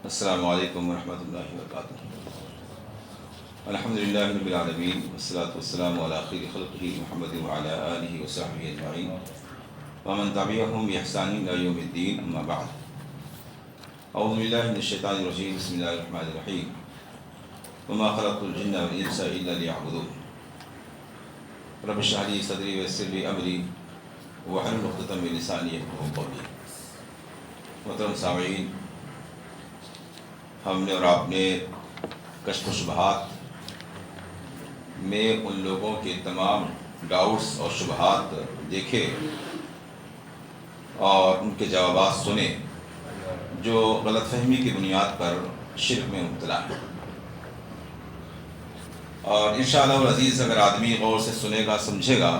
السلام علیکم ورحمۃ اللہ وبرکاتہ۔ الحمد للہ رب العالمین والصلاة والسلام علی خیر خلقہ محمد وعلی آلہ وصحبہ اجمعین ومن تبعہم بإحسان الی یوم الدین، اما بعد۔ اعوذ باللہ من الشیطان الرجیم، بسم اللہ الرحمن الرحیم۔ وما خلقت الجن والانس الا لیعبدون۔ رب اشرح لی صدری ویسر لی امری واحلل عقدۃ من لسانی یفقہوا قولی۔ محترم سامعین، ہم نے اور آپ نے کشف و شبہات میں ان لوگوں کے تمام ڈاؤٹس اور شبہات دیکھے اور ان کے جوابات سنے جو غلط فہمی کی بنیاد پر شرک میں مبتلا ہیں۔ اور انشاءاللہ العزیز اگر آدمی غور سے سنے گا، سمجھے گا،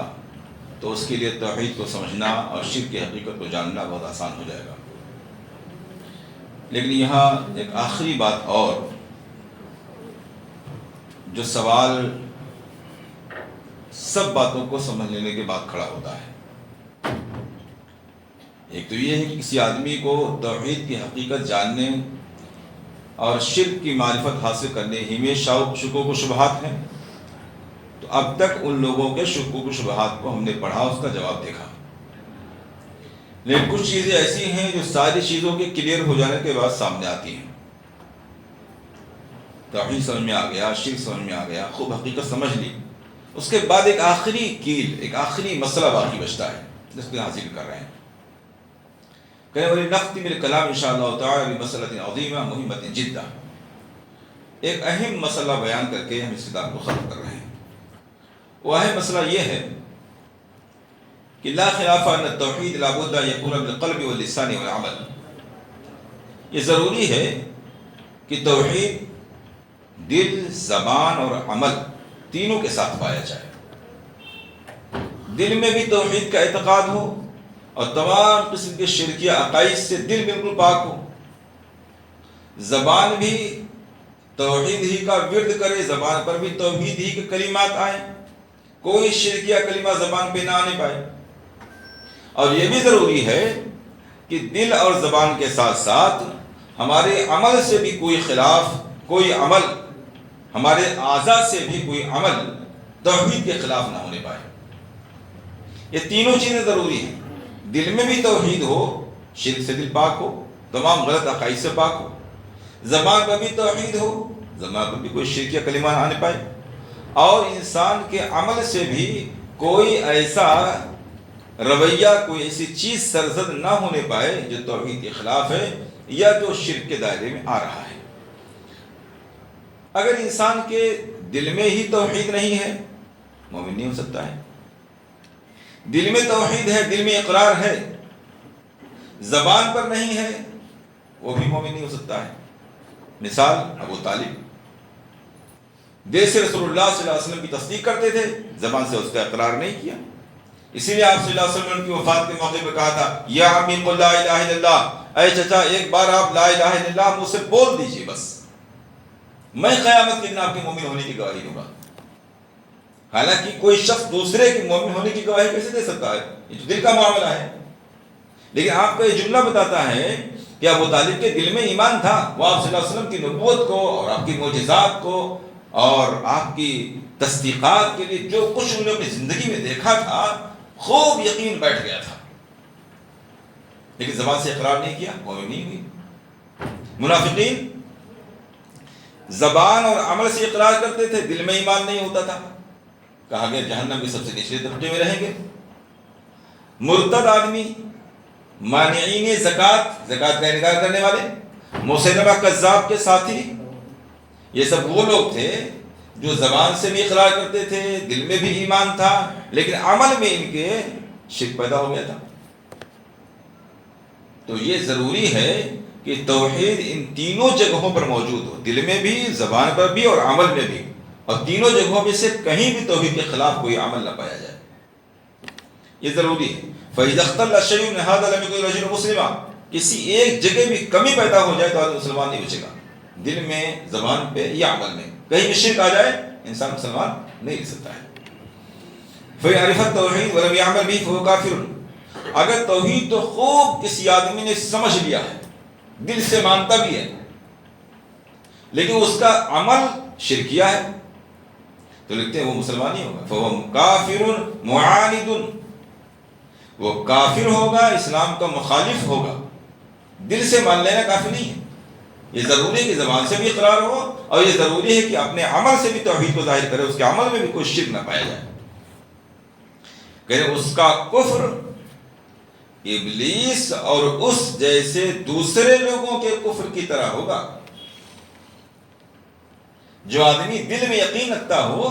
تو اس کے لیے توحید کو سمجھنا اور شرک کی حقیقت کو جاننا بہت آسان ہو جائے گا۔ لیکن یہاں ایک آخری بات اور جو سوال سب باتوں کو سمجھ لینے کے بعد کھڑا ہوتا ہے، ایک تو یہ ہے کہ کسی آدمی کو توحید کی حقیقت جاننے اور شرک کی معرفت حاصل کرنے ہی میں شکوک و شبہات ہیں، تو اب تک ان لوگوں کے شکوک و شبہات کو ہم نے پڑھا، اس کا جواب دیکھا۔ لیکن کچھ چیزیں ایسی ہیں جو ساری چیزوں کے کلیئر ہو جانے کے بعد سامنے آتی ہیں۔ توحید سمجھ میں آ گیا، شرک سمجھ میں آ گیا، خوب حقیقت سمجھ لی، اس کے بعد ایک آخری کیل، ایک آخری مسئلہ باقی بچتا ہے جس کو یہاں ذکر کر رہے ہیں۔ کہنے والی نختم الکلام انشاءاللہ تعالی بمسئلۃ عظیمہ مہمۃ جدہ، ایک اہم مسئلہ بیان کر کے ہم اس کتاب کو ختم کر رہے ہیں۔ وہ اہم مسئلہ یہ ہے کہ لا خلاف ان التوحید لا بد ان یکون بالقلب واللسان والعمل۔ یہ ضروری ہے کہ توحید دل، زبان اور عمل تینوں کے ساتھ پایا جائے۔ دل میں بھی توحید کا اعتقاد ہو اور تمام قسم کے شرکیہ عقائد سے دل بالکل پاک ہو۔ زبان بھی توحید ہی کا ورد کرے، زبان پر بھی توحید ہی کے کلمات آئیں، کوئی شرکیہ کلمہ زبان پہ نہ آنے پائے۔ اور یہ بھی ضروری ہے کہ دل اور زبان کے ساتھ ساتھ ہمارے عمل سے بھی کوئی خلاف، کوئی عمل، ہمارے اعضاء سے بھی کوئی عمل توحید کے خلاف نہ ہونے پائے۔ یہ تینوں چیزیں ضروری ہیں۔ دل میں بھی توحید ہو، شرک سے دل پاک ہو، تمام غلط عقائد سے پاک ہو۔ زبان پر بھی توحید ہو، زبان پر بھی کوئی شرکیہ کلمہ نہ آنے پائے، اور انسان کے عمل سے بھی کوئی ایسا رویہ، کوئی ایسی چیز سرزد نہ ہونے پائے جو توحید کے خلاف ہے یا جو شرک کے دائرے میں آ رہا ہے۔ اگر انسان کے دل میں ہی توحید نہیں ہے، مومن نہیں ہو سکتا ہے۔ دل میں توحید ہے، دل میں اقرار ہے، زبان پر نہیں ہے، وہ بھی مومن نہیں ہو سکتا ہے۔ مثال ابو طالب دل سے رسول اللہ صلی اللہ علیہ وسلم کی تصدیق کرتے تھے، زبان سے اس کا اقرار نہیں کیا۔ اسی لیے آپ صلی اللہ علیہ وسلم کی وفات کے موقع پہ کہا تھا، یا عمی قل لا الہ الا اللہ، اے چچا ایک بار آپ لا الہ الا اللہ مجھ سے بول دیجئے، بس میں قیامت کے دن آپ کے مومن ہونے کی گواہی دوں گا۔ حالانکہ کوئی شخص دوسرے کے مومن ہونے کی گواہی کیسے دے سکتا ہے؟ یہ تو دل کا معاملہ ہے۔ لیکن آپ کا یہ جملہ بتاتا ہے کہ ابو طالب کے دل میں ایمان تھا، وہ آپ صلی اللہ علیہ وسلم کی نبوت کو اور آپ کی معجزات کو اور آپ کی تصدیقات کے لیے جو کچھ انہوں نے اپنی زندگی میں دیکھا تھا، خوب یقین بیٹھ گیا تھا، لیکن زبان سے اقرار نہیں کیا، مومن نہیں ہوئی۔ منافقین زبان اور عمل سے اقرار کرتے تھے، دل میں ایمان نہیں ہوتا تھا، کہا گیا جہنم کے سب سے نچلے طبقے میں رہیں گے۔ مرتد آدمی، مانعین زکوٰۃ کا انکار کرنے والے، مسیلمہ کذاب کے ساتھی، یہ سب وہ لوگ تھے جو زبان سے بھی اقرار کرتے تھے، دل میں بھی ایمان تھا، لیکن عمل میں ان کے شرک پیدا ہو گیا تھا۔ تو یہ ضروری ہے کہ توحید ان تینوں جگہوں پر موجود ہو، دل میں بھی، زبان پر بھی اور عمل میں بھی، اور تینوں جگہوں میں سے کہیں بھی توحید کے خلاف کوئی عمل نہ پایا جائے، یہ ضروری ہے۔ فَإِذَا اخْتَلَّ شَيْءٌ مِنْ هَذَا لَمْ يَكُنْ رَجُلٌ مُسْلِمًا، کسی ایک جگہ بھی کمی پیدا ہو جائے تو آدمی مسلمان نہیں بچے گا، دل میں، زبان پہ یا عمل میں کہیں بھی شرک آ جائے انسان مسلمان نہیں رہ سکتا ہے۔ فَيَعْرِفَ التَّوْحِيدَ وَلَمْ يَعْمَلْ بِهِ فَهُوَ كَافِرٌ، اگر توحید تو خوب کسی آدمی نے سمجھ لیا ہے، دل سے مانتا بھی ہے، لیکن اس کا عمل شرکیہ ہے تو لکھتے ہیں وہ مسلمان نہیں ہوگا. فَهُوَ كَافِرٌ مُعَانِدٌ، وہ کافر ہوگا، اسلام کا مخالف ہوگا. دل سے مان لینا کافی نہیں ہے، یہ ضروری ہے کہ زبان سے بھی اقرار ہو، اور یہ ضروری ہے کہ اپنے عمل سے بھی توحید کو ظاہر کرے، اس کے عمل میں بھی کوئی شرک نہ پایا جائے. کہ اس کا کفر ابلیس اور اس جیسے دوسرے لوگوں کے کفر کی طرح ہوگا. جو آدمی دل میں یقین رکھتا ہو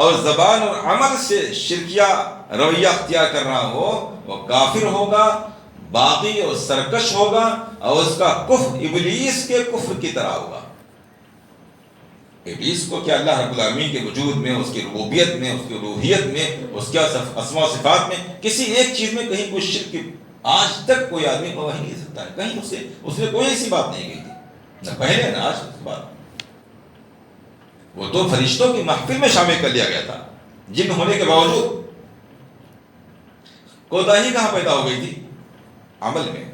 اور زبان اور عمل سے شرکیہ رویہ اختیار کر رہا ہو، وہ کافر ہوگا، باغی اور سرکش ہوگا، اور اس کا کفر ابلیس کے کفر کی طرح ہوگا. ابلیس کو کیا اللہ رب العالمین کے وجود میں، اس کی ربوبیت میں، اس کی الوہیت میں، اس کے اسماء و صفات میں کسی ایک چیز میں کہیں کوئی شرک آج تک کوئی آدمی گواہی نہیں دے سکتا ہے. کہیں اس نے کوئی ایسی بات نہیں کہی تھی، نہ پہلے نہ آج کی بات. وہ تو فرشتوں کی محفل میں شامل کر لیا گیا تھا جن ہونے کے باوجود. کوتاہی کہاں پیدا ہو گئی تھی؟ عمل میں.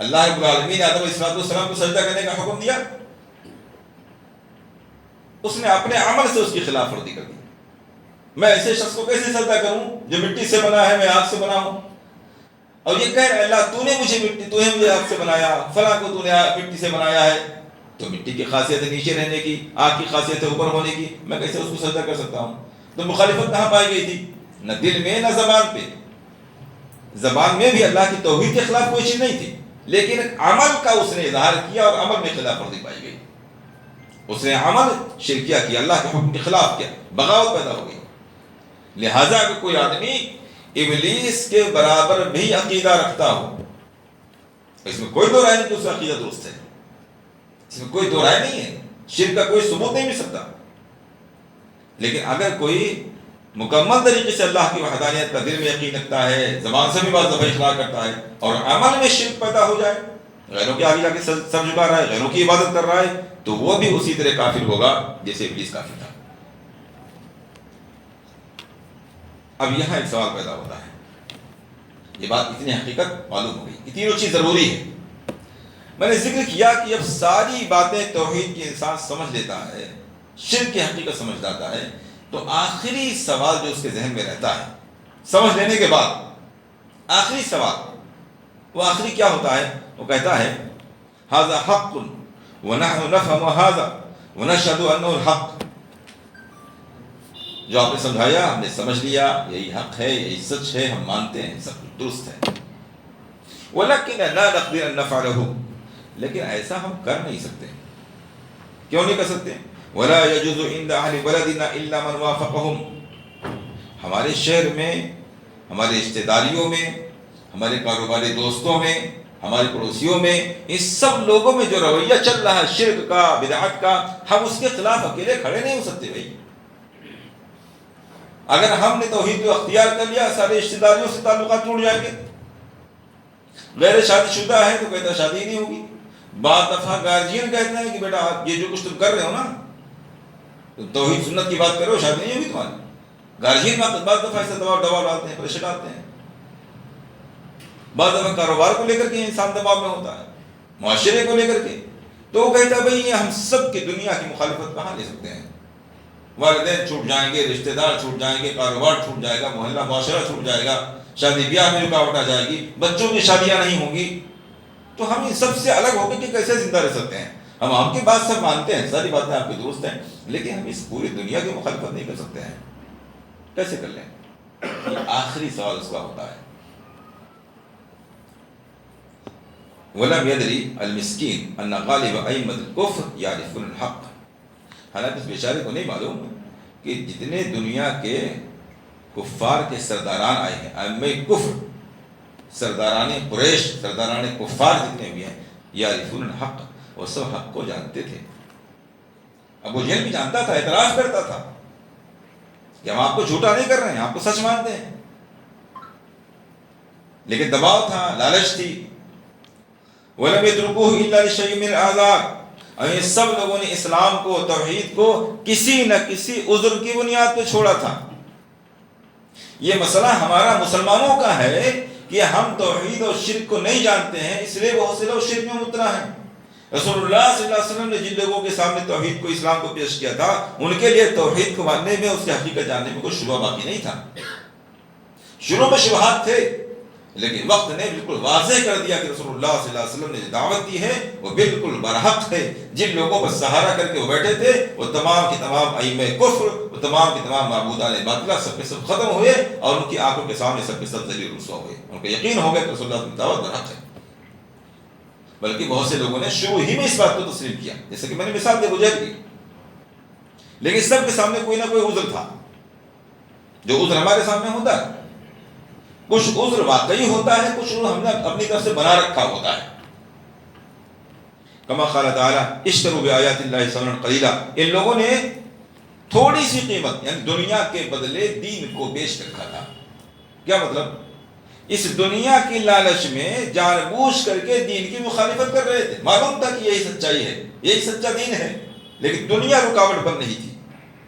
اللہ رب العالمین نے آدم علیہ السلام کو سجدہ کرنے کا حکم دیا، اس نے اپنے عمل سے اس کی خلاف ورزی کر دی. میں ایسے شخص کو کیسے سجدہ کروں جو مٹی سے بنا ہے، میں آگ سے بنا ہوں؟ اور یہ کہہ رہے اللہ تو نے مجھے آگ سے بنایا، فلاں کو تو نے مٹی سے بنایا ہے. تو مٹی کی خاصیت ہے نیچے رہنے کی، آگ کی خاصیت ہے اوپر ہونے کی، میں کیسے اس کو سجدہ کر سکتا ہوں؟ تو مخالفت کہاں پائی گئی تھی؟ نہ دل میں نہ زبان پہ. زبان میں بھی اللہ کی توحید کے خلاف کوئی چیز نہیں تھی، لیکن عمل کا اس نے اظہار کیا اور عمل میں خلاف ورزی پائی گئی. اس نے عمل شرکیہ کیا، اللہ کے حکم کے خلاف کیا، بغاوت پیدا ہو گئی. لہذا اگر کوئی آدمی ابلیس کے برابر بھی عقیدہ رکھتا ہو، اس میں کوئی دو رائے نہیں کہ اس کا عقیدہ درست ہے، اس میں کوئی دو رائے نہیں ہے، شرک کا کوئی ثبوت نہیں مل سکتا. لیکن اگر کوئی مکمل طریقے سے اللہ کی وحدانیت کا دل میں یقین رکھتا ہے، زبان سے بھی بعض دفعہ اقرار کرتا ہے، اور عمل میں شرک پیدا ہو جائے، غیروں کے آگے جا کے سر جھکا رہا ہے، غیروں کی عبادت کر رہا ہے، تو وہ بھی اسی طرح کافر ہوگا جیسے ابلیس کافر تھا. اب یہاں ایک سوال پیدا ہوتا ہے، یہ بات اتنی حقیقت معلوم ہو گئی، یہ تینوں چیز ضروری ہے. میں نے ذکر کیا کہ اب ساری باتیں توحید کی انسان سمجھ لیتا ہے، شرک کی حقیقت سمجھ جاتا ہے، تو آخری سوال جو اس کے ذہن میں رہتا ہے سمجھ لینے کے بعد، آخری سوال وہ آخری کیا ہوتا ہے؟ وہ کہتا ہے ھذا حق ونحن نفهم ھذا ونشهد انه الحق. جو آپ نے سمجھایا ہم نے سمجھ لیا، یہی حق ہے، یہی سچ ہے، ہم مانتے ہیں، سب کچھ درست ہے. ولكن لا نقدر ان نفعله، لیکن ایسا ہم کر نہیں سکتے. کیوں نہیں کر سکتے؟ ولا يجوز عند اهل بلدنا الا من وافقهم. ہمارے شہر میں، ہمارے رشتہ داریوں میں، ہمارے کاروباری دوستوں میں، ہمارے پڑوسیوں میں، اس سب لوگوں میں جو رویہ چل رہا ہے شرک کا، بدعت کا، ہم اس کے خلاف اکیلے کھڑے نہیں ہو سکتے. بھائی اگر ہم نے توحید کو اختیار کر لیا، سارے رشتہ داریوں سے تعلقات ٹوٹ جائیں گے. غیر شادی شدہ ہے تو کہتا شادی نہیں ہوگی. بعض دفعہ گارجین کہتے ہیں کہ بیٹا آپ یہ جو کچھ تم کر رہے ہو نا، تو توحید سنت کی بات کرو، شادی نہیں ہوگی تمہاری. گارجین بعض دفعہ ایسا دباؤ ڈالتے ہیں، پریشر ڈالتے ہیں. بعض دفعہ کاروبار کو لے کر کے انسان دباؤ میں ہوتا ہے، معاشرے کو لے کر کے. تو وہ کہتا ہے بھائی یہ ہم سب کی دنیا کی مخالفت کہاں لے سکتے ہیں؟ والدین چھوٹ جائیں گے، رشتہ دار چھوٹ جائیں گے، کاروبار چھوٹ جائے گا، محلہ معاشرہ چھوٹ جائے گا، شادی بیاہ میں رکاوٹ آ جائے گی، بچوں کی شادیاں نہیں ہوں گی. تو ہم ان سب سے الگ ہو کے کیسے زندہ رہ سکتے ہیں؟ ہم آپ کی بات سب مانتے ہیں، ساری باتیں آپ کی درست ہیں، لیکن ہم اس پوری دنیا کی مخالفت نہیں کر سکتے ہیں. کیسے کر لیں؟ یہ آخری سوال اس کا ہوتا ہے. وَلَمْ يَدْرِ الْمِسْكِينَ أَنَّ غَالِبَ أَئِمَّةِ الْكُفْرِ يَعْرِفُونَ الْحَقَّ. حالانکہ اس بیچارے کو نہیں معلوم کہ جتنے دنیا کے کفار کے سرداران آئے ہیں، ائمہ کفر، سرداران قریش، سرداران کفار جتنے بھی ہیں، یعرفون الحق، وہ سب حق کو جانتے تھے. ابو جہل بھی جانتا تھا، اعتراف کرتا تھا کہ ہم آپ کو جھوٹا نہیں کر رہے ہیں، آپ کو سچ مانتے ہیں، لیکن دباؤ تھا، لالچ تھی. وَلَمْ يَتْرُكُوهُ إِلَّا لِشَيْءٍ مِّنْ الْأَعْذَارِ. اور یہ سب لوگوں نے اسلام کو، توحید کو کسی نہ کسی عذر کی بنیاد پہ چھوڑا تھا. یہ مسئلہ ہمارا مسلمانوں کا ہے کہ ہم توحید اور شرک کو نہیں جانتے ہیں، اس لیے بہت سے لوگ شرک میں مبتلا ہیں. رسول اللہ صلی اللہ علیہ وسلم نے جن لوگوں کے سامنے توحید کو، اسلام کو پیش کیا تھا، ان کے لیے توحید کو ماننے میں، اس کی حقیقت جاننے میں کوئی شبہ باقی نہیں تھا۔ شروع میں شبہات تھے، لیکن وقت نے بالکل واضح کر دیا کہ رسول اللہ صلی اللہ علیہ وسلم نے جو دعوت دی ہے وہ بالکل برحق ہے۔ جن لوگوں پر سہارا کر کے وہ بیٹھے تھے، وہ تمام کے تمام ائمہ کفر، وہ تمام کے تمام معبودان باطلہ سب کے سب ختم ہوئے، اور ان کی آنکھوں کے سامنے سب کے سب ذلیل رسوا ہوئے۔ ان کو یقین ہو گیا کہ رسول اللہ کی دعوت برحق ہے۔ بلکہ بہت سے لوگوں نے شروع ہی میں اس بات کو تسلیم کیا، جیسے کہ میں نے مثال دے بجھا دی، لیکن سب کے سامنے کوئی نہ کوئی عذر تھا، جو عذر ہمارے سامنے ہوتا ہے۔ کچھ عذر واقعی ہوتا ہے، کچھ عذر ہم نے اپنی طرف سے بنا رکھا ہوتا ہے۔ کما قال تعالی اشتروا بآیات اللہ ثمنا قلیلا، ان لوگوں نے تھوڑی سی قیمت یعنی دنیا کے بدلے دین کو بیچ رکھا تھا۔ کیا مطلب؟ اس دنیا کی لالچ میں جان بوجھ کر کے دین کی مخالفت کر رہے تھے۔ معلوم تھا کہ یہی سچائی ہے، یہی سچا دین ہے، لیکن دنیا رکاوٹ بن نہیں تھی۔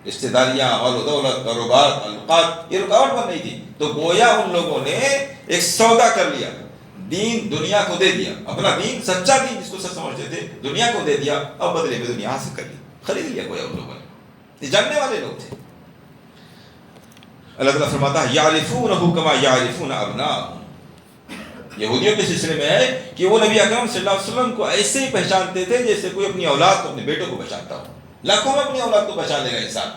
رشتہ داریاں، مال و دولت، کاروبار، تعلقات، یہ رکاوٹ بن نہیں تھی۔ تو گویا ان لوگوں نے ایک سودا کر لیا، دین دنیا کو دے دیا، اپنا دین، سچا دین جس کو سچ سمجھتے تھے، دنیا کو دے دیا، اور بدلے میں دنیا حاصل کر لی، خرید لیا گویا ان لوگوں نے۔ یہ جاننے والے لوگ تھے۔ اللہ تعالیٰ فرماتا ہے یعرفونہ کما یعرفون ابناءہم، یہودیوں کے سلسلے میں ہے کہ وہ نبی اکرم صلی اللہ علیہ وسلم کو ایسے ہی پہچانتے تھے جیسے کوئی اپنی اولاد کو، اپنے بیٹوں کو پہچانتا ہو۔ لاکھوں میں اپنی اولاد کو پہچان لے گا انسان،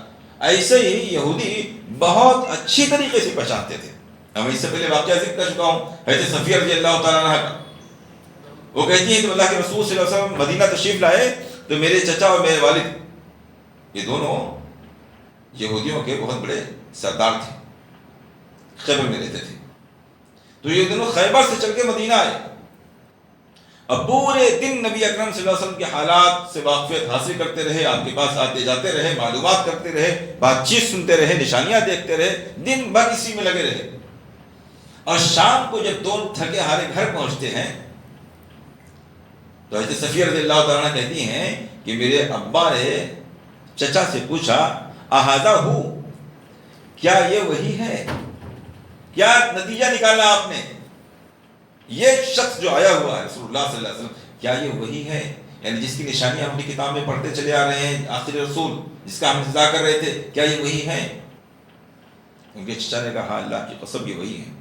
ایسے ہی یہودی بہت اچھی طریقے سے پہچانتے تھے۔ میں اس سے پہلے واقعہ ذکر کر چکا ہوں، حضرت صفیہ رضی اللہ تعالیٰ عنہ کا۔ وہ کہتی ہیں کہ اللہ کے رسول صلی اللہ علیہ وسلم مدینہ تشریف لائے تو میرے چچا اور میرے والد، یہ دونوں یہودیوں کے بہت بڑے سردار تھے، خیبر میں رہتے تھے۔ تو یہ دونوں خیبر سے چل کے مدینہ آئے، اب پورے دن نبی اکرم صلی اللہ علیہ وسلم کے حالات سے واقفیت حاصل کرتے رہے، آپ کے پاس آتے جاتے رہے، معلومات کرتے رہے، بات چیت سنتے رہے، نشانیاں دیکھتے رہے، دن بھر اسی میں لگے رہے۔ اور شام کو جب دونوں تھکے ہارے گھر پہنچتے ہیں تو حضرت صفیہ رضی اللہ تعالیٰ کہتی ہیں کہ میرے ابا نے چچا سے پوچھا احاذا ہو، کیا یہ وہی ہے؟ کیا نتیجہ نکالا آپ نے؟ یہ شخص جو آیا ہوا ہے رسول اللہ صلی اللہ علیہ وسلم، کیا یہ وہی ہے؟ یعنی جس کی نشانیاں ہم اپنی کتاب میں پڑھتے چلے آ رہے ہیں، آخری رسول جس کا ہم انتظار کر رہے تھے، کیا یہ وہی ہے؟ ان کے چچا نے کہا ہاں اللہ کی قسم یہ وہی ہے،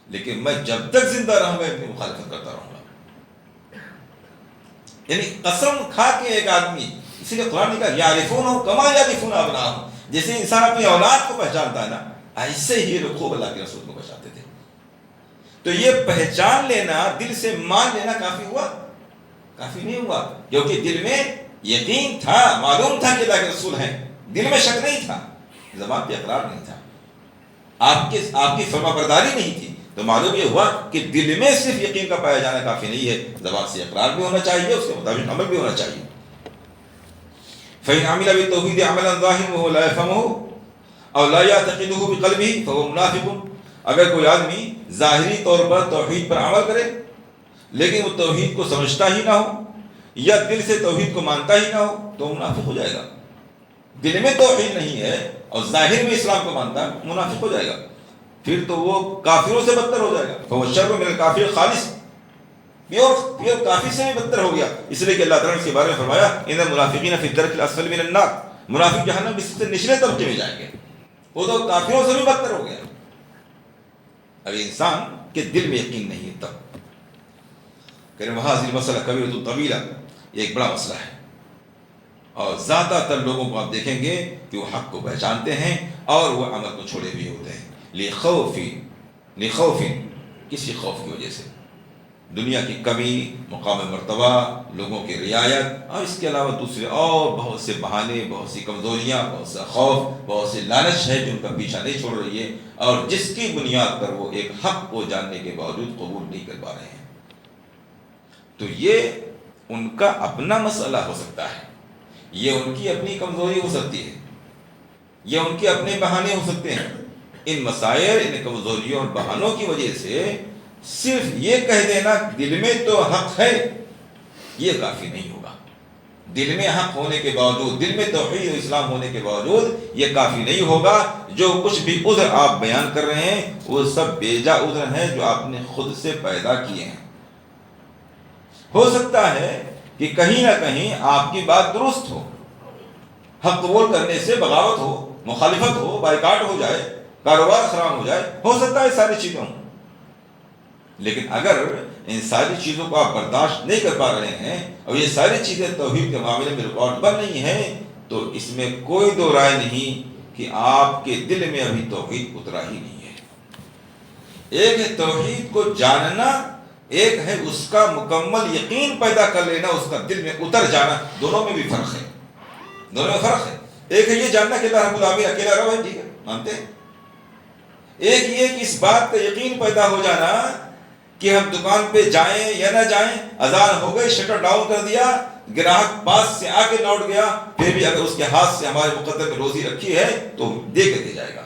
لیکن میں جب تک زندہ رہوں گا اپنی مخالفت کرتا رہوں گا۔ یعنی قسم کھا کے ایک آدمی، اسی لیے قرآن نے کہا یعرفونہ کما یعرفون ابناءہم، جیسے انسان اپنی اولاد کو پہچانتا ہے نا، ایسے ہی لوگ خوب اللہ کے رسول کو پہچانتے تھے۔ تو یہ پہچان لینا، دل سے مان لینا کافی ہوا؟ کافی نہیں ہوا، کیونکہ دل میں یقین تھا، معلوم تھا کہ اللہ کے رسول ہیں، دل میں شک نہیں تھا، زبان پہ اقرار نہیں تھا، آپ کی فرما برداری نہیں تھی۔ تو معلوم یہ ہوا کہ دل میں صرف یقین کا پایا جانا کافی نہیں ہے، زبان سے اقرار بھی ہونا چاہیے، اس کے مطابق عمل بھی ہونا چاہیے۔ فَإِنْ عَمِلَ بِالتَّوْحِيدِ عَمَلًا ظَاهِرًا وَهُوَ لَا يَفْهَمُهُ أَوْ لَا يَعْتَقِدُهُ بِقَلْبِهِ فَهُوَ مُنَافِقٌ، اگر کوئی آدمی ظاہری طور پر توحید پر عمل کرے لیکن وہ توحید کو سمجھتا ہی نہ ہو یا دل سے توحید کو مانتا ہی نہ ہو تو منافق ہو جائے گا۔ دل میں توحید نہیں ہے اور ظاہر میں اسلام کو مانتا ہے، منافق ہو جائے گا، پھر تو وہ کافروں سے بدتر ہو جائے گا۔ فَهُوَ شَرٌّ مِنَ الْكَافِرِ الْخَالِصِ، پیور کافر سے بھی بدتر ہو گیا، اس لیے کہ اللہ تعالیٰ نے اس کے بارے میں فرمایا ان المنافقین فی الدرک الاسفل من النار، منافق جہنم میں سب سے نچلے طبقے میں جائیں گے، وہ تو کافروں سے بھی بدتر ہو گیا۔ اگر انسان کے دل میں یقین نہیں ہے تب کہ وہذہ المسئلہ کبیرۃ طویلہ، یہ ایک بڑا مسئلہ ہے، اور زیادہ تر لوگوں کو آپ دیکھیں گے کہ وہ حق کو پہچانتے ہیں اور وہ عمل کو چھوڑے بھی ہوتے ہیں، لخوف، کسی خوف کی وجہ سے، دنیا کی کمی، مقام مرتبہ، لوگوں کی رعایت، اور اس کے علاوہ دوسرے اور بہت سے بہانے، بہت سی کمزوریاں، بہت سا خوف، بہت سے لالچ ہے جو ان کا پیچھا نہیں چھوڑ رہی ہے، اور جس کی بنیاد پر وہ ایک حق کو جاننے کے باوجود قبول نہیں کر پا رہے ہیں۔ تو یہ ان کا اپنا مسئلہ ہو سکتا ہے، یہ ان کی اپنی کمزوری ہو سکتی ہے، یہ ان کے اپنے بہانے ہو سکتے ہیں۔ ان مسائل، ان کمزوریوں اور بہانوں کی وجہ سے صرف یہ کہہ دینا دل میں تو حق ہے یہ کافی نہیں ہوگا، دل میں حق ہونے کے باوجود، دل میں توحید و اسلام ہونے کے باوجود یہ کافی نہیں ہوگا۔ جو کچھ بھی عذر آپ بیان کر رہے ہیں وہ سب بیجا عذر ہیں جو آپ نے خود سے پیدا کیے ہیں۔ ہو سکتا ہے کہ کہیں نہ کہیں آپ کی بات درست ہو، حق قبول کرنے سے بغاوت ہو، مخالفت ہو، بائیکاٹ ہو جائے، کاروبار خراب ہو جائے، ہو سکتا ہے ساری چیزیں ہوں، لیکن اگر ان ساری چیزوں کو آپ برداشت نہیں کر پا رہے ہیں اور یہ ساری چیزیں توحید کے معاملے میں رکاوٹ بن نہیں ہیں، تو اس میں کوئی دو رائے نہیں کہ آپ کے دل میں ابھی توحید اترا ہی نہیں ہے۔ ایک ہے توحید کو جاننا، ایک ہے اس کا مکمل یقین پیدا کر لینا، اس کا دل میں اتر جانا، دونوں میں بھی فرق ہے، دونوں میں فرق ہے۔ ایک ہے یہ جاننا کہ اللہ رب العالمین اکیلا رب ہے، ٹھیک ہے، مانتے ہیں۔ ایک یہ کہ اس بات کا یقین پیدا ہو جانا کہ ہم دکان پہ جائیں یا نہ جائیں، اذان ہو گئی، شٹر ڈاؤن کر دیا، گراہک پاس سے آ کے لوٹ گیا، پھر بھی اگر اس کے ہاتھ سے ہمارے مقدر میں روزی رکھی ہے تو دے کے دے جائے گا،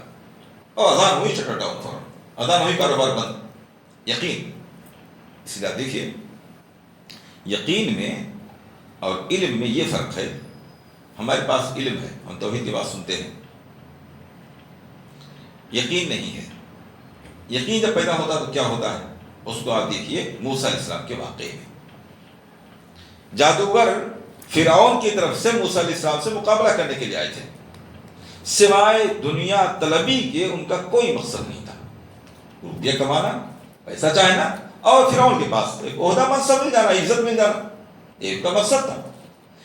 اور اذان ہوئی شٹر ڈاؤن، فوراً اذان ہوئی کاروبار بند، یقین۔ اس لیے آپ دیکھیے یقین میں اور علم میں یہ فرق ہے۔ ہمارے پاس علم ہے، ہم توحید کی بات سنتے ہیں، یقین نہیں ہے۔ یقین جب پیدا ہوتا تو کیا ہوتا ہے، اس کو آپ دیکھیے موسیٰ علیہ السلام کے واقعے میں۔ جادوگر فرعون کی طرف سے موسیٰ علیہ السلام سے مقابلہ کرنے کے لیے آئے تھے، سوائے دنیا طلبی کے ان کا کوئی مقصد نہیں تھا، روپیہ کمانا، پیسہ چاہنا، اور فرعون کے پاس ایک عہدہ منصب مل جانا، عزت مل جانا، یہ ان کا مقصد تھا۔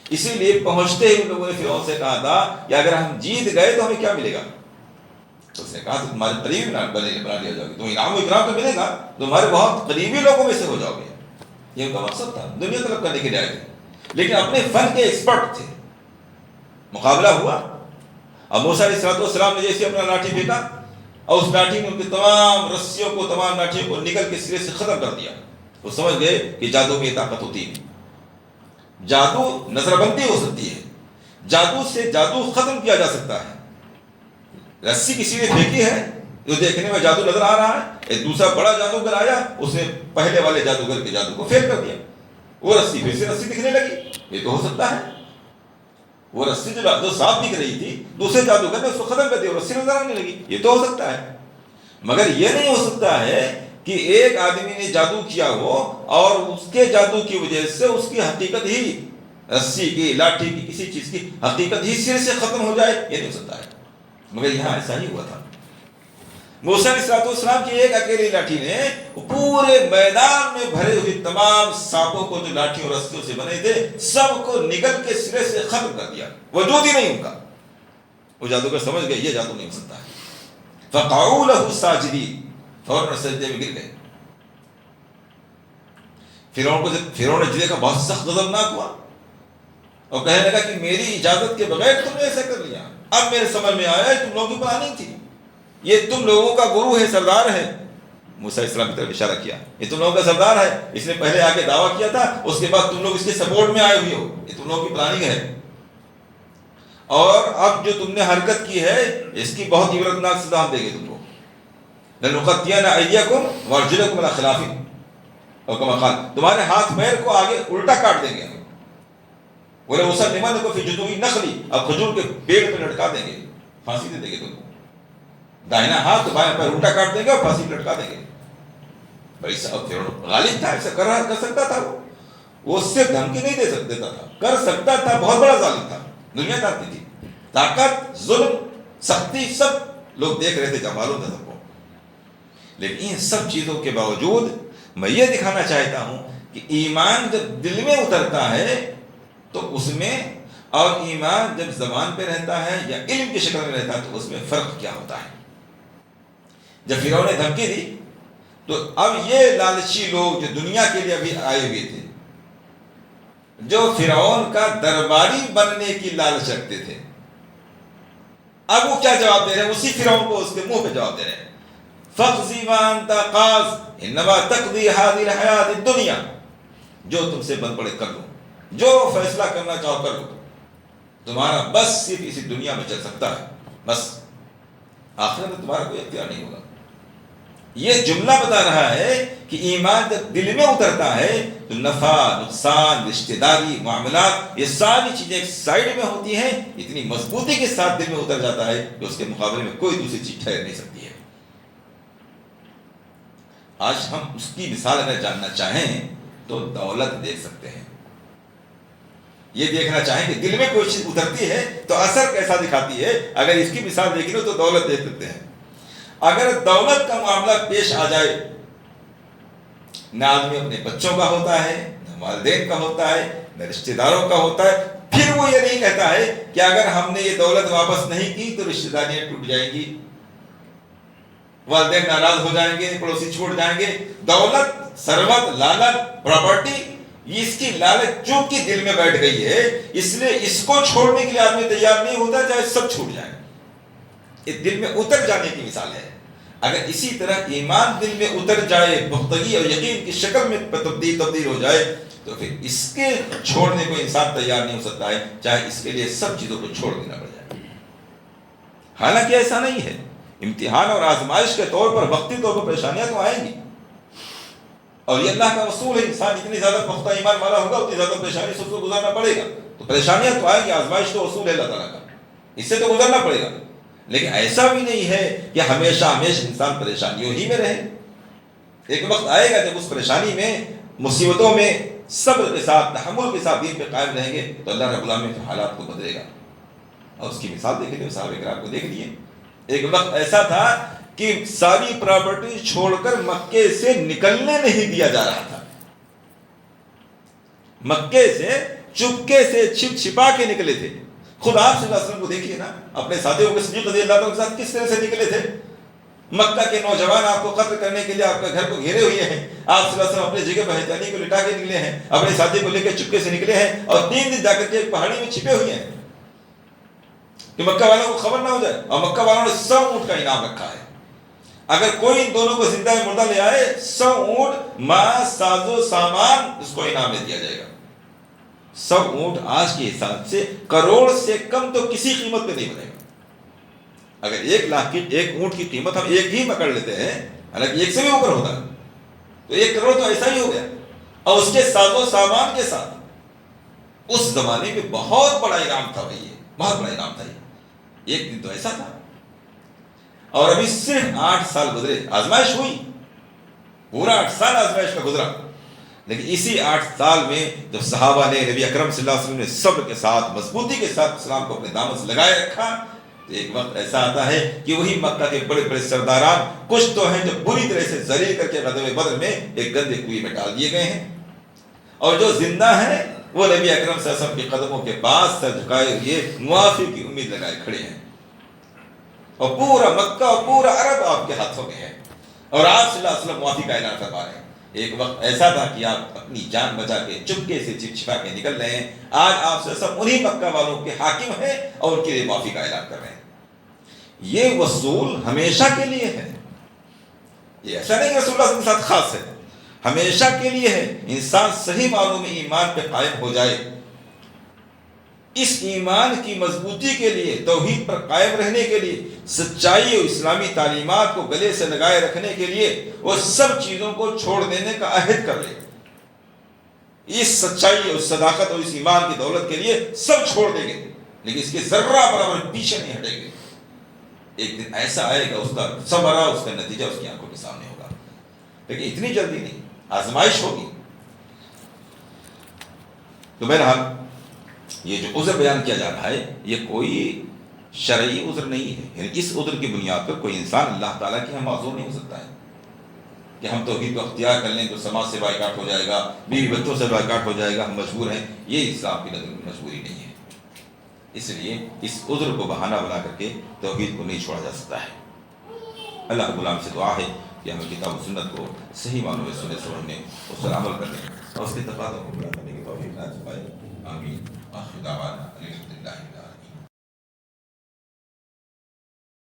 اسی لیے پہنچتے ہی ان لوگوں نے فرعون سے کہا تھا کہ اگر ہم جیت گئے تو ہمیں کیا ملے گا؟ تو اس نے کہا تو تمہارے قریبی بنا لیا جاؤ گے، تو انعام و اکرام تو ملے گا، تمہارے بہت قریبی لوگوں میں سے ہو جاؤ گے۔ یہ ان کا مقصد تھا، دنیا طلب کرنے کے لیے آئے تھے، لیکن اپنے فن کے ایکسپرٹ تھے۔ مقابلہ ہوا، اب موسیٰ علیہ السلام نے جیسے اپنا لاٹھی پھینکا اور اس لاٹھی نے ان کی تمام رسیوں کو، تمام لاٹھیوں کو نکل کے سرے سے ختم کر دیا۔ وہ سمجھ گئے کہ جادو میں یہ طاقت ہوتی ہے، جادو نظر بندی ہو سکتی ہے، جادو سے جادو ختم کیا جا سکتا ہے۔ رسی کسی نے پھینکی ہے جو دیکھنے میں جادو نظر آ رہا ہے، ایک دوسرا بڑا جادوگر آیا، اس نے پہلے والے جادوگر کے جادو کو فیل کر دیا، وہ رسی پھر سے رسی دکھنے لگی۔ یہ تو ہو سکتا ہے، وہ رسی جو صاف دکھ رہی تھی دوسرے جادوگر نے اس کو ختم کر دیا، رسی نظر آنے لگی۔ یہ تو ہو سکتا ہے، مگر یہ نہیں ہو سکتا ہے کہ ایک آدمی نے جادو کیا ہو اور اس کے جادو کی وجہ سے اس کی حقیقت ہی، رسی کی، لاٹھی کی، کسی چیز کی حقیقت ہی سر سے ختم ہو جائے، یہ نہیں ہو سکتا ہے۔ مگر یہاں ایسا ہی ہوا تھا۔ موسیٰ علیہ السلام کی ایک اکیلی لاٹھی نے پورے میدان میں بھرے ہوئے تمام سانپوں کو جو لاٹھیوں اور رسیوں سے بنے تھے سب کو نگل کے سرے سے ختم کر دیا، وجود ہی نہیں ان کا۔ وہ جادوگر سمجھ گئے یہ جادو نہیں ہو سکتا ہے، فقعوا له ساجدین، فوراً سجدے میں گر گئے۔ فرعون نے دیکھا بہت سخت غضبناک ہوا اور کہنے لگا کہ میری اجازت کے بغیر تم نے ایسا کر لیا، اب میرے سمجھ میں آیا تم لوگوں کی پلاننگ تھی، یہ تم لوگوں کا گرو ہے، سردار ہے۔ موسیٰ علیہ السلام کی طرف اشارہ کیا، یہ تم لوگوں کا سردار ہے، اس نے پہلے آ کے دعویٰ کیا تھا، اس کے بعد تم لوگ اس کے سپورٹ میں آئے ہوئے ہو، یہ تم لوگوں کی پلاننگ ہے، اور اب جو تم نے حرکت کی ہے اس کی بہت عبرتناک سزا ہم دیں گے تم کو۔ لَنُقَطِّعَنَّ أَيْدِيَكُمْ وَأَرْجُلَكُمْ مِنْ خِلَافٍ، اور کما قال، تمہارے ہاتھ پیر کو آگے الٹا کاٹ دیں گے ہم، وَلَنُصَلِّبَنَّكُمْ فِي جُذُوعِ النَّخْلِ، اور کھجور کے پیڑ پہ لٹکا دیں گے، پھانسی دے دیں گے تم کو، دائنا ہاتھ تو بائیں پیر الٹا کاٹ دیں گے اور پھانسی لٹکا دیں گے۔ بھائی صاحب فرعون غالب تھا، ایسا کر سکتا تھا، وہ اس سے دھمکی نہیں دے دیتا تھا، کر سکتا تھا، بہت بڑا ظالم تھا، دنیا جانتی تھی، طاقت، ظلم، سختی سب لوگ دیکھ رہے تھے، جب معلوم تھا سب کو۔ لیکن ان سب چیزوں کے باوجود میں یہ دکھانا چاہتا ہوں کہ ایمان جب دل میں اترتا ہے تو اس میں، اور ایمان جب زبان پہ رہتا ہے یا علم کی شکل میں رہتا ہے تو اس میں فرق کیا ہوتا ہے۔ جب فرعون نے دھمکی دی تو اب یہ لالچی لوگ جو دنیا کے لیے ابھی آئے ہوئے تھے، جو فرعون کا درباری بننے کی لالچ رکھتے تھے، اب وہ کیا جواب دے رہے ہیں؟ اسی فرعون کو اس کے منہ پہ جواب دے رہے ہیں، فَاقْضِ مَا أَنْتَ قَاضٍ إِنَّمَا تَقْضِي هَذِهِ الْحَيَاةِ الدُّنْيَا، جو تم سے بن پڑے کر لو، جو فیصلہ کرنا چاہو کر لو، تمہارا بس صرف اسی دنیا میں چل سکتا ہے، بس آخرت میں تمہارا کوئی اختیار نہیں ہوگا۔ یہ جملہ بتا رہا ہے کہ ایمان جب دل میں اترتا ہے تو نفع، نقصان، رشتہ داری، معاملات، یہ ساری چیزیں ایک سائڈ میں ہوتی ہیں، اتنی مضبوطی کے ساتھ دل میں اتر جاتا ہے کہ اس کے مقابلے میں کوئی دوسری چیز ٹھہر نہیں سکتی ہے۔ آج ہم اس کی مثال اگر جاننا چاہیں تو دولت دیکھ سکتے ہیں. یہ دیکھنا چاہیں کہ دل میں کوئی چیز اترتی ہے تو اثر کیسا دکھاتی ہے. اگر اس کی مثال دیکھ لو تو دولت دیکھ سکتے ہیں. اگر دولت کا معاملہ پیش آ جائے، نہ آدمی اپنے بچوں کا ہوتا ہے، نہ والدین کا ہوتا ہے، نہ رشتہ داروں کا ہوتا ہے، پھر وہ یہ نہیں کہتا ہے کہ اگر ہم نے یہ دولت واپس نہیں کی تو رشتہ داریاں ٹوٹ جائیں گی، والدین ناراض ہو جائیں گے، پڑوسی چھوڑ جائیں گے. دولت، ثروت، لالچ، پراپرٹی، اس کی لالچ چونکہ دل میں بیٹھ گئی ہے، اس لیے اس کو چھوڑنے کے لیے آدمی تیار نہیں ہوتا، چاہے سب چھوٹ جائے. یہ دل میں اتر جانے کی مثال ہے. اگر اسی طرح ایمان دل میں اتر جائے، پختگی اور یقین کی شکل میں تبدیل ہو جائے، تو پھر اس کے چھوڑنے کو انسان تیار نہیں ہو سکتا ہے، چاہے اس کے لیے سب چیزوں کو چھوڑ دینا پڑ جائے. حالانکہ ایسا نہیں ہے. امتحان اور آزمائش کے طور پر وقتی طور پر پریشانیاں تو آئیں گی، اور یہ اللہ کا اصول ہے. انسان اتنی زیادہ پختہ ایمان والا ہوگا اتنی زیادہ پریشانی سے اس کو گزارنا پڑے گا. تو پریشانیاں تو آئیں گی، آزمائش تو اصول ہے اللہ تعالیٰ کا، اس سے تو گزرنا پڑے گا. لیکن ایسا بھی نہیں ہے کہ ہمیشہ انسان پریشانیوں ہی میں رہے. ایک وقت آئے گا جب اس پریشانی میں، مصیبتوں میں صبر کے ساتھ، تحمل کے ساتھ دین پہ قائم رہیں گے تو اللہ رب العالمین حالات کو بدلے گا. اور اس کی مثال دیکھ لیے، صحابہ کرام کو دیکھ لیے. ایک وقت ایسا تھا کہ ساری پراپرٹی چھوڑ کر مکے سے نکلنے نہیں دیا جا رہا تھا. مکے سے چپکے سے چھپ چھپا کے نکلے تھے. خود آپ صلی اللہ علیہ وسلم کو دیکھیے نا، اپنے ساتھیوں کے صدیق رضی اللہ عنہ کے ساتھ کس طرح سے نکلے تھے. مکہ کے نوجوان آپ کو قتل کرنے کے لیے آپ کے گھر کو گھیرے ہوئے ہیں، آپ صلی اللہ علیہ وسلم اپنی جگہ پہچانی کو لٹا کے نکلے ہیں، اپنے ساتھی کو لے کے چپکے سے نکلے ہیں، اور 3 دن جا کر کے ایک پہاڑی میں چھپے ہوئے ہیں کہ مکہ والوں کو خبر نہ ہو جائے. اور مکہ والوں نے 100 اونٹ کا انعام رکھا ہے. اگر کوئی ان دونوں کو زندہ مردہ لے آئے، 100 اونٹ ماں ساز و سامان اس کو انعام میں دیا جائے گا. 100 اونٹ آج کے حساب سے کروڑ سے کم تو کسی قیمت پہ نہیں بنے گا. اگر 1 لاکھ کی ایک اونٹ کی قیمت ہم ایک ہی پکڑ لیتے ہیں، حالانکہ ایک سے بھی اوپر ہوتا ہے، تو 1 کروڑ تو ایسا ہی ہو گیا. اور اس کے ساز و سامان کے ساتھ اس زمانے میں بہت بڑا انعام تھا بھائی، یہ بہت بڑا انعام تھا. یہ ایک دن تو ایسا تھا. اور ابھی صرف 8 سال گزرے، آزمائش ہوئی، پورا 8 سال آزمائش کا گزرا. لیکن اسی 8 سال میں جب صحابہ نے، نبی اکرم صلی اللہ علیہ وسلم نے صبر کے ساتھ، مضبوطی کے ساتھ اسلام کو اپنے دامن سے لگائے رکھا، تو ایک وقت ایسا آتا ہے کہ وہی مکہ کے بڑے بڑے سرداران کچھ تو ہیں جو بری طرح سے ذلیل کر کے غزوہ بدر میں ایک گندے کنویں میں ڈال دیے گئے ہیں، اور جو زندہ ہیں وہ نبی اکرم صلی اللہ علیہ وسلم کے قدموں کے پاس سر جھکائے ہوئے معافی کی امید لگائے کھڑے ہیں. اور پورا مکہ اور پورا عرب آپ کے ہاتھوں میں ہے، اور آپ صلی اللہ علیہ وسلم معافی کا اعلان فرما رہے ہیں. ایک وقت ایسا تھا کہ آپ اپنی جان بچا کے چپکے سے چھپ چھپا کے نکل رہے ہیں. آج آپ صلی اللہ علیہ وسلم انہی مکہ والوں کے حاکم ہیں اور ان کے لیے معافی کا اعلان کر رہے ہیں. یہ وصول ہمیشہ کے لیے ہے. یہ ایسا نہیں کہ رسول اللہ صلی اللہ علیہ وسلم کے ساتھ خاص ہے، ہمیشہ کے لیے ہے. انسان صحیح معنوں میں ایمان پہ قائم ہو جائے، اس ایمان کی مضبوطی کے لیے، توحید پر قائم رہنے کے لیے، سچائی اور اسلامی تعلیمات کو گلے سے لگائے رکھنے کے لیے وہ سب چیزوں کو چھوڑ دینے کا عہد کر لے. اس سچائی اور صداقت اور اس ایمان کی دولت کے لیے سب چھوڑ دیں گے، لیکن اس کے ذرہ برابر پیچھے نہیں ہٹیں گے. ایک دن ایسا آئے گا، اس کا ثمرہ، اس کا نتیجہ اس کی آنکھوں کے سامنے ہوگا. لیکن اتنی جلدی نہیں، آزمائش ہوگی. تو بہرحال یہ جو عذر بیان کیا جا رہا ہے یہ کوئی شرعی عذر نہیں ہے. یعنی اس عذر کی بنیاد پر کوئی انسان اللہ تعالیٰ کے ہم معذور نہیں ہو سکتا ہے کہ ہم توحید کو اختیار کر لیں تو سماج سے بائیکاٹ ہو جائے گا، بیوی بچوں سے بائیکاٹ ہو جائے گا، ہم مجبور ہیں. یہ اسلام کی نظر میں مجبوری نہیں ہے. اس لیے اس عذر کو بہانہ بنا کر کے توحید کو نہیں چھوڑا جا سکتا ہے. اللہ رب العالمین سے دعا ہے کہ ہمیں کتاب و سنت کو صحیح معنوں میں سننے سمجھنے، اس پر عمل کرنے اور اس کے تقاضوں کو پورا کرنے کی توفیق عطا فرمائے. آمین. آخر دعوانا الحمدللہ.